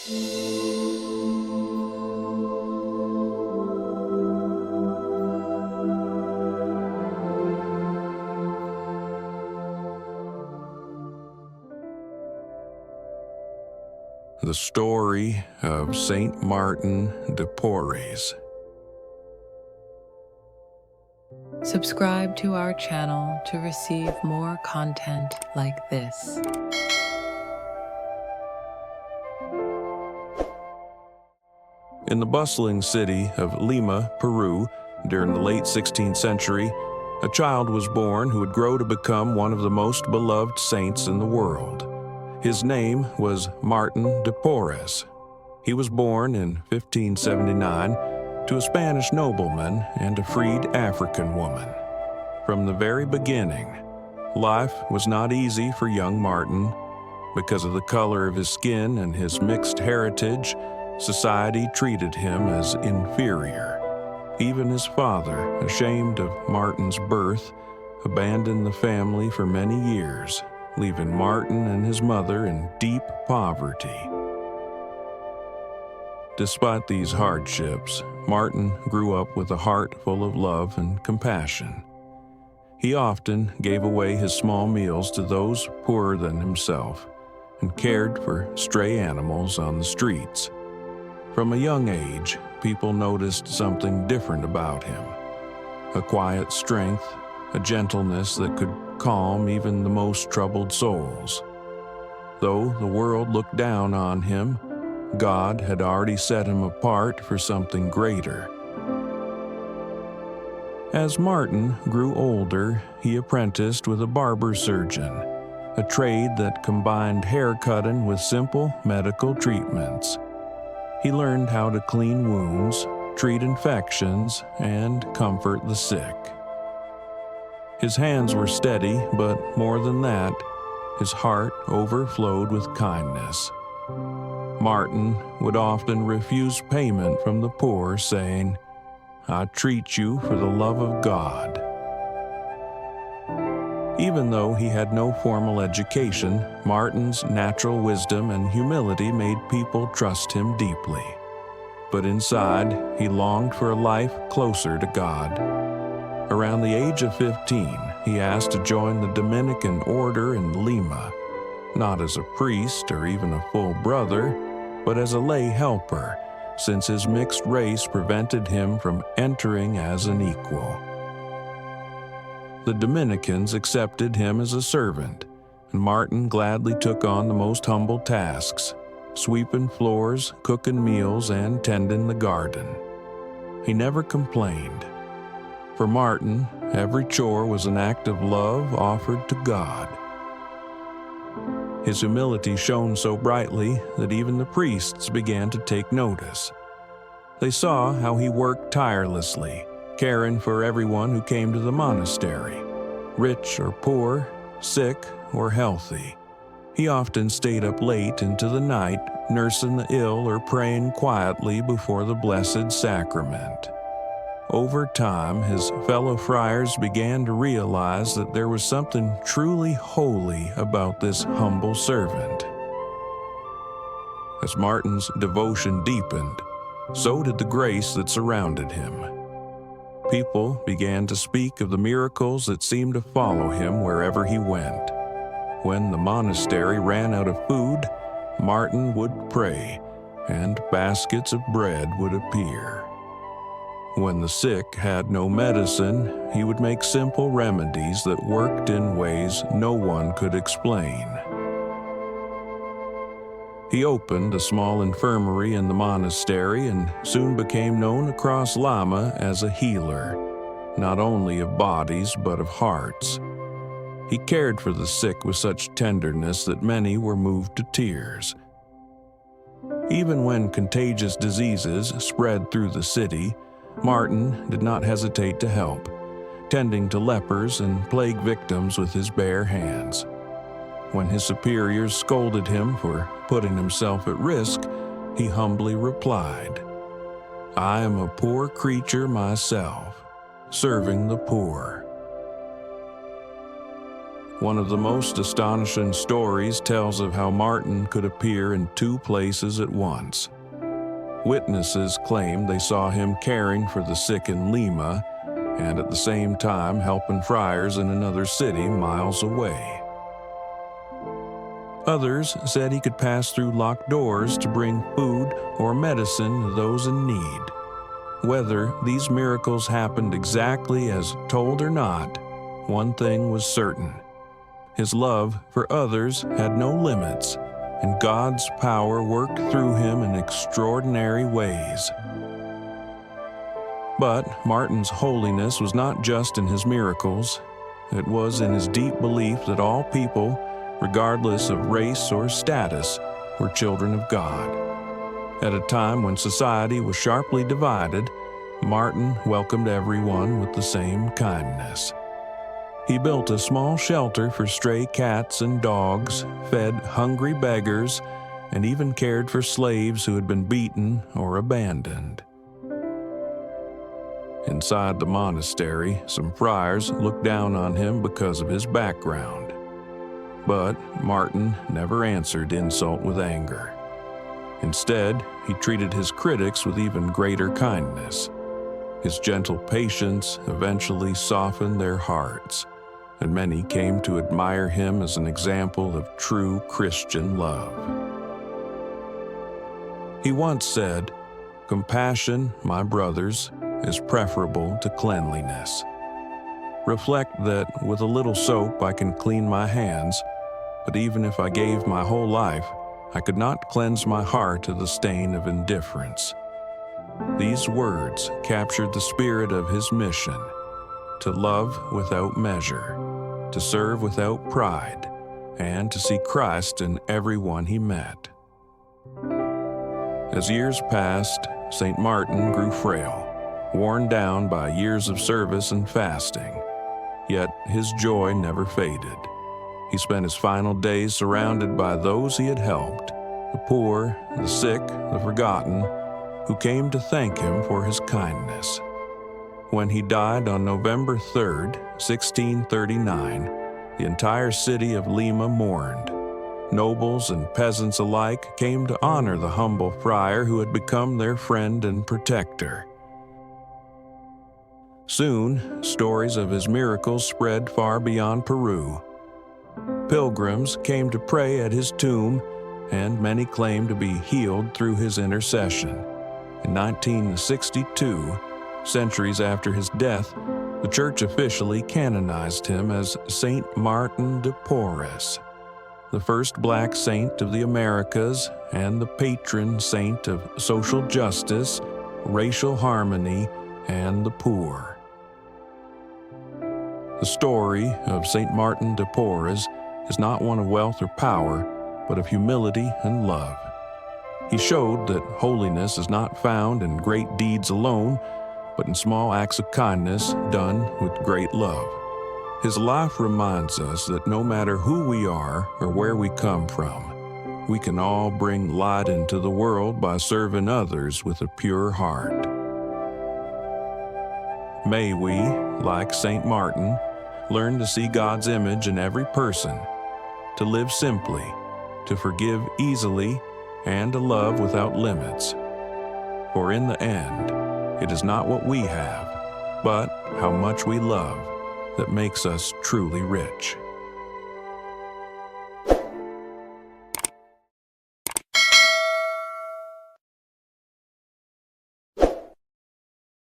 The story of Saint Martin de Porres. Subscribe to our channel to receive more content like this. In the bustling city of Lima, Peru, during the late 16th century, a child was born who would grow to become one of the most beloved saints in the world. His name was Martin de Porres. He was born in 1579 to a Spanish nobleman and a freed African woman. From the very beginning, life was not easy for young Martin. Because of the color of his skin and his mixed heritage, society treated him as inferior. Even his father, ashamed of Martin's birth, abandoned the family for many years, leaving Martin and his mother in deep poverty. Despite these hardships, Martin grew up with a heart full of love and compassion. He often gave away his small meals to those poorer than himself and cared for stray animals on the streets. From a young age, people noticed something different about him: a quiet strength, a gentleness that could calm even the most troubled souls. Though the world looked down on him, God had already set him apart for something greater. As Martin grew older, he apprenticed with a barber surgeon, a trade that combined hair cutting with simple medical treatments. He learned how to clean wounds, treat infections, and comfort the sick. His hands were steady, but more than that, his heart overflowed with kindness. Martin would often refuse payment from the poor, saying, "I treat you for the love of God." Even though he had no formal education, Martin's natural wisdom and humility made people trust him deeply. But inside, he longed for a life closer to God. Around the age of 15, he asked to join the Dominican order in Lima, not as a priest or even a full brother, but as a lay helper, since his mixed race prevented him from entering as an equal. The Dominicans accepted him as a servant, and Martin gladly took on the most humble tasks, sweeping floors, cooking meals, and tending the garden. He never complained. For Martin, every chore was an act of love offered to God. His humility shone so brightly that even the priests began to take notice. They saw how he worked tirelessly, caring for everyone who came to the monastery, rich or poor, sick or healthy. He often stayed up late into the night, nursing the ill or praying quietly before the Blessed Sacrament. Over time, his fellow friars began to realize that there was something truly holy about this humble servant. As Martin's devotion deepened, so did the grace that surrounded him. People began to speak of the miracles that seemed to follow him wherever he went. When the monastery ran out of food, Martin would pray, and baskets of bread would appear. When the sick had no medicine, he would make simple remedies that worked in ways no one could explain. He opened a small infirmary in the monastery and soon became known across Lima as a healer, not only of bodies but of hearts. He cared for the sick with such tenderness that many were moved to tears. Even when contagious diseases spread through the city, Martin did not hesitate to help, tending to lepers and plague victims with his bare hands. When his superiors scolded him for putting himself at risk, he humbly replied, "I am a poor creature myself, serving the poor." One of the most astonishing stories tells of how Martin could appear in two places at once. Witnesses claim they saw him caring for the sick in Lima and at the same time helping friars in another city miles away. Others said he could pass through locked doors to bring food or medicine to those in need. Whether these miracles happened exactly as told or not, one thing was certain. His love for others had no limits, and God's power worked through him in extraordinary ways. But Martin's holiness was not just in his miracles. It was in his deep belief that all people, regardless of race or status, were children of God. At a time when society was sharply divided, Martin welcomed everyone with the same kindness. He built a small shelter for stray cats and dogs, fed hungry beggars, and even cared for slaves who had been beaten or abandoned. Inside the monastery, some friars looked down on him because of his background. But Martin never answered insult with anger. Instead, he treated his critics with even greater kindness. His gentle patience eventually softened their hearts, and many came to admire him as an example of true Christian love. He once said, "Compassion, my brothers, is preferable to cleanliness." Reflect that with a little soap I can clean my hands, but even if I gave my whole life, I could not cleanse my heart of the stain of indifference. These words captured the spirit of his mission: to love without measure, to serve without pride, and to see Christ in everyone he met. As years passed, St. Martin grew frail, worn down by years of service and fasting. Yet his joy never faded. He spent his final days surrounded by those he had helped, the poor, the sick, the forgotten, who came to thank him for his kindness. When he died on November 3rd, 1639, the entire city of Lima mourned. Nobles and peasants alike came to honor the humble friar who had become their friend and protector. Soon, stories of his miracles spread far beyond Peru. Pilgrims came to pray at his tomb, and many claimed to be healed through his intercession. In 1962, centuries after his death, the Church officially canonized him as Saint Martin de Porres, the first Black saint of the Americas and the patron saint of social justice, racial harmony, and the poor. The story of Saint Martin de Porres is not one of wealth or power, but of humility and love. He showed that holiness is not found in great deeds alone, but in small acts of kindness done with great love. His life reminds us that no matter who we are or where we come from, we can all bring light into the world by serving others with a pure heart. May we, like St. Martin, learn to see God's image in every person, to live simply, to forgive easily, and to love without limits. For in the end, it is not what we have, but how much we love that makes us truly rich.